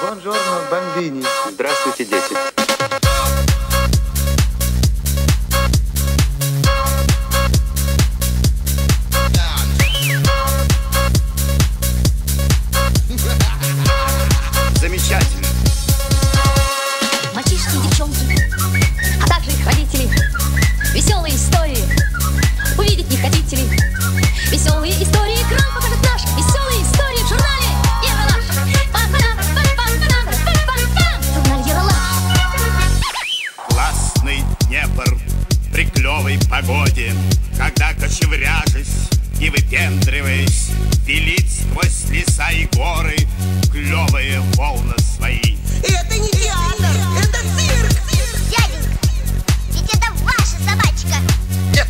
Buongiorno, bambini. Здравствуйте, дети. Замечательно. Мальчишки и девчонки, а также их родители. Веселые истории увидеть не хотите ли? Веселые истории экран покажет наш. Веселые истории в журнале Ералаш. Журнал Ералаш. Классный Днепр при клевой погоде, когда, кочевряжась и выпендриваясь, пилит сквозь леса и горы клевые волны свои. И это не театр, это цирк! Дяденька, ведь это ваша собачка. Нет,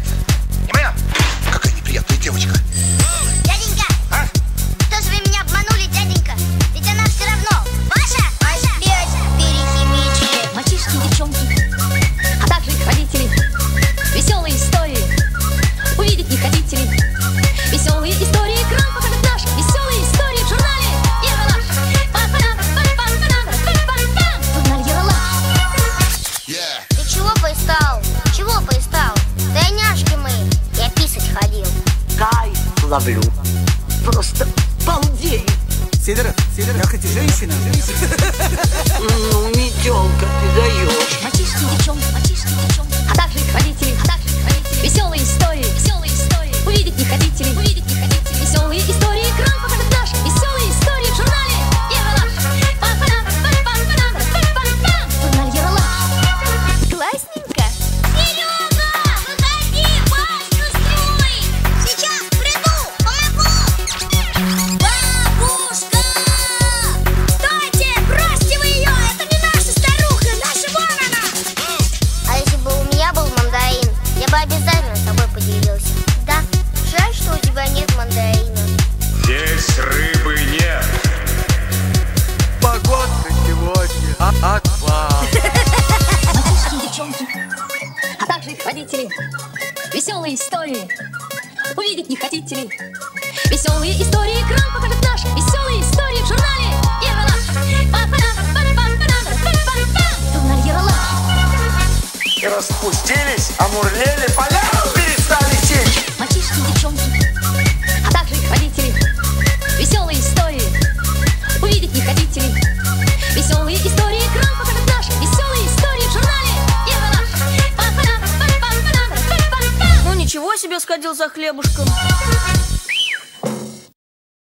не моя. Какая неприятная девочка. Дяденька, что же вы меня обманули, дяденька? Ведь она все равно ваша. Опять перехимичили. Мальчишки и девчонки, а также их родители. Веселые истории увидеть не хотите ли? Веселые истории экран покажет наш. Веселые истории в журнале Ералаш. Журнал Ералаш. Ты чего пристал? Чего пристал? Да няшки мы. Я писать ходил. Кайф ловлю. Просто балдею. Сидоров, я хоть и женщина. Ну, метелка, ты даешь. Мальчишки и девчонки, а также их родители. Веселые истории увидеть не хотите ли? Веселые истории экран покажет наш. Веселые истории в журнале Ералаш. Журнал Ералаш. Классненько. Серега, выходи, бабушку строить. Сейчас приду, помогу. Бабушка! Стойте, бросьте вы ее, это не наша старуха, наша вон она. А если бы у меня был мандарин, я бы обязательно с тобой поделился. Да, жаль, что у тебя нет мандарина. Здесь рыбы нет. Погодка сегодня отвал. Мальчишки и девчонки, а также их родители. Веселые истории увидеть не хотите ли? Веселые истории экран покажет наш. Веселые истории в журнале Ералаш. Журнал Ералаш. И распустились, омурлели, поля перестали течь. Мальчишки и девчонки, а также их родители. Веселые истории увидеть не хотите ли? Веселые истории экран покажет наш. Веселые истории в журнале Ералаш. Ну ничего себе сходил за хлебушком.